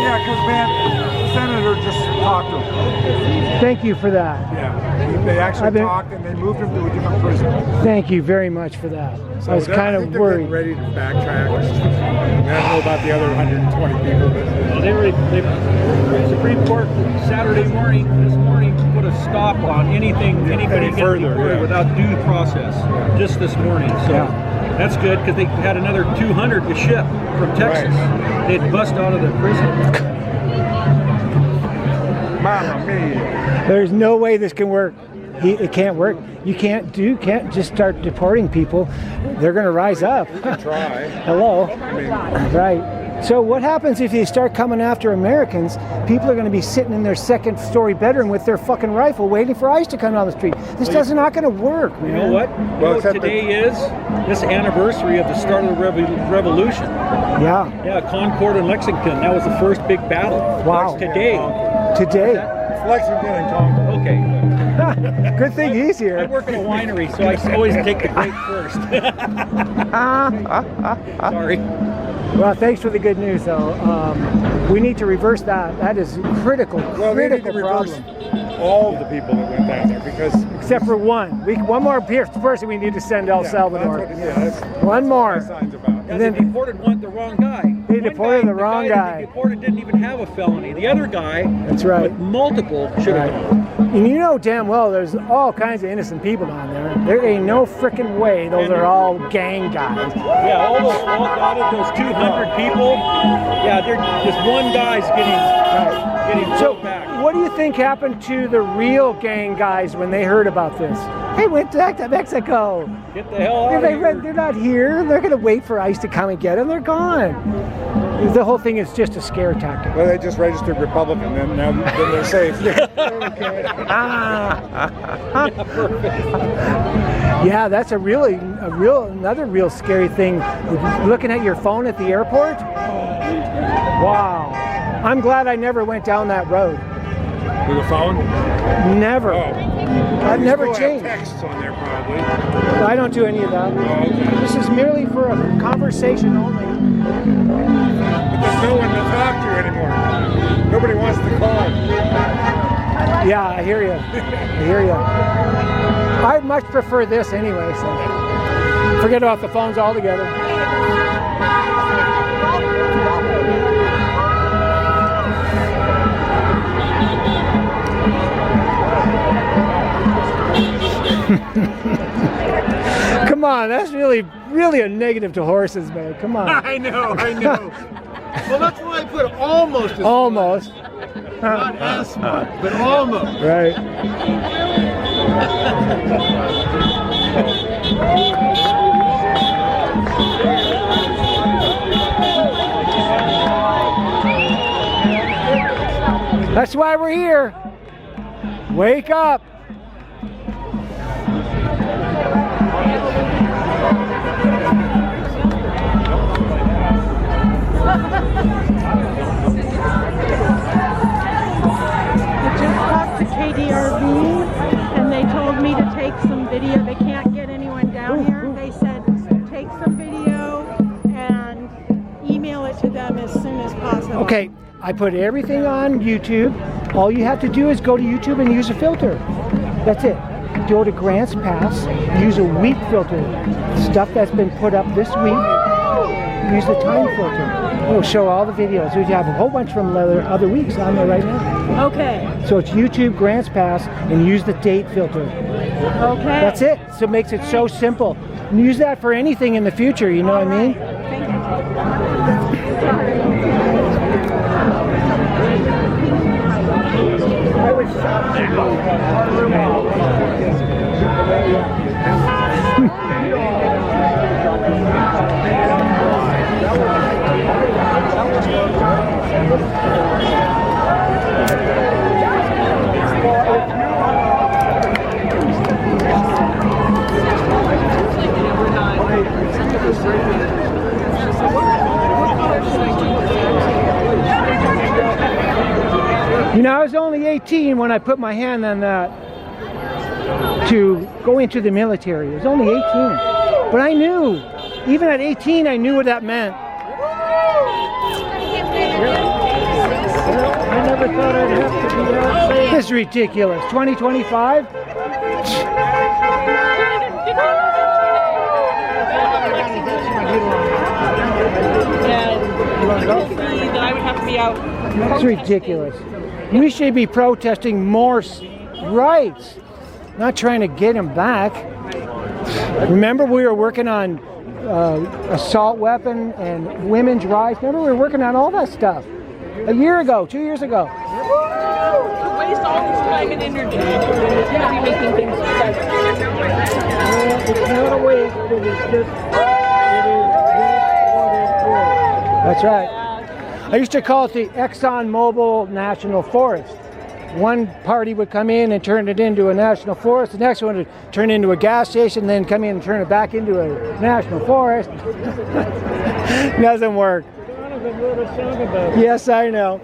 Yeah, because man, the senator just talked to him. Thank you for that. Yeah, they actually talked and they moved him to a different prison. Thank you very much for that. So I was kind of worried. Ready to backtrack. I don't know about the other 120 people, but the Supreme Court Saturday morning, this morning, put a stop on anybody getting deported without due process. Just this morning, so that's good because they had another 200 to ship from Texas. They'd bust out of the prison. Mamma mia. There's no way this can work. It can't work. You can't just start deporting people. They're going to rise up. You can try. Hello. Right. So what happens if they start coming after Americans? People are going to be sitting in their second-story bedroom with their fucking rifle waiting for ICE to come down the street. This is not going to work, man. You know what? Today is this anniversary of the start of the revolution. Yeah. Yeah, Concord and Lexington. That was the first big battle. Wow. That's today. Lexington and Concord. Okay. Good thing he's here. I work in a winery, so I always take the grape first. Sorry. Well, thanks for the good news, though. We need to reverse that. That is critical. Well, critical we need to problem. reverse all of the people that went down there because except for one. One more person we need to send to El Salvador. That's one more. And then they deported the wrong guy. They deported the wrong guy. They deported didn't even have a felony. The other guy, that's right, with multiple should have gone. And you know damn well there's all kinds of innocent people down there. There ain't no freaking way those are all gang guys. Yeah, all out of those 200 people, yeah, they're just one guy's getting back. What do you think happened to the real gang guys when they heard about this? They went back to Mexico. Get the hell out of here. They're not here. They're going to wait for ICE to come and get them. They're gone. The whole thing is just a scare tactic. Well, they just registered Republican, then they're safe. Yeah, that's another real scary thing. Looking at your phone at the airport. Wow. I'm glad I never went down that road. With a phone? Never. Oh. I've never changed. Texts on there probably. I don't do any of that. Oh, okay. This is merely for a conversation only. But there's no one to talk to anymore. Nobody wants to call. Yeah, I hear you. I hear you. I much prefer this anyway, so forget about the phones altogether. Come on, that's really a negative to horses, man. Come on. I know. Well, that's why I put almost as almost. Not as smart, but almost. Right. That's why we're here. Wake up. KDRV, and they told me to take some video. They can't get anyone down here. They said take some video and email it to them as soon as possible. Okay, I put everything on YouTube. All you have to do is go to YouTube and use a filter. That's it. Go to Grants Pass, use a week filter. Stuff that's been put up this week, use the time filter. It'll show all the videos. We have a whole bunch from other weeks on there right now. Okay. So it's YouTube Grants Pass and use the date filter. Okay. That's it. So it makes it so simple. And use that for anything in the future, you know what I mean? Thank You know, I was only 18 when I put my hand on that to go into the military. I was only 18. But I knew, even at 18, I knew what that meant. I never thought I'd have to be out saying. This is ridiculous. 2025? That I would have to be out. It's ridiculous. We should be protesting more rights, not trying to get them back. Remember we were working on assault weapon and women's rights? Remember we were working on all that stuff a year ago, 2 years ago. To waste all this time and energy to be making things better. It's not a waste, it is just, That's right. I used to call it the ExxonMobil National Forest. One party would come in and turn it into a national forest. The next one would turn into a gas station, then come in and turn it back into a national forest. Doesn't work. Donovan wrote a song about it. Yes, I know.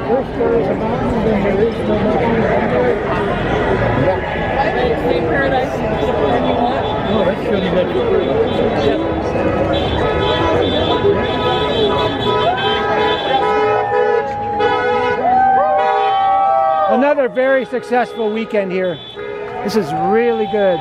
First there is a mountain, then there is no mountain. Stay paradise. Oh, that shouldn't let you Another very successful weekend here. This is really good.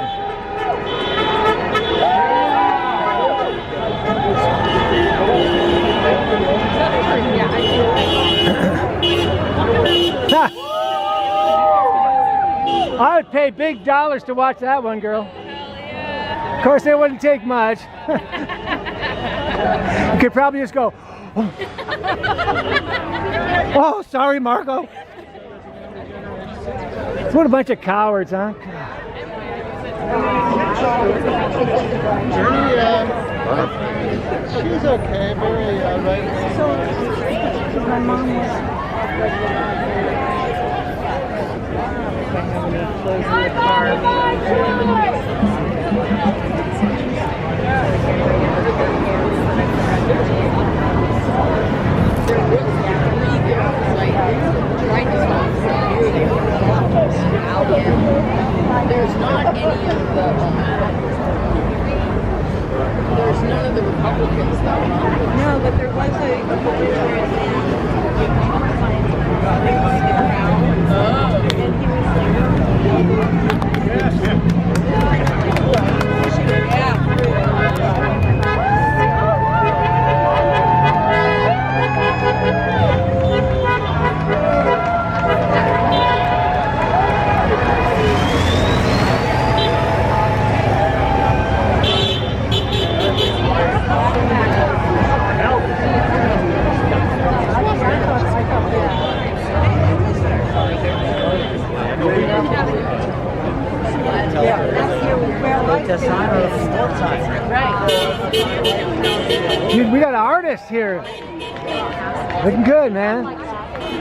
I would pay big dollars to watch that one, girl. Of course, it wouldn't take much. You could probably just go, oh, sorry, Marco. What a bunch of cowards, huh? She's okay, very right. My mom was. There's not any of the, there's none of the Republicans though. No, but there was Dude, we got an artist here. Looking good, man.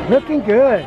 Looking good.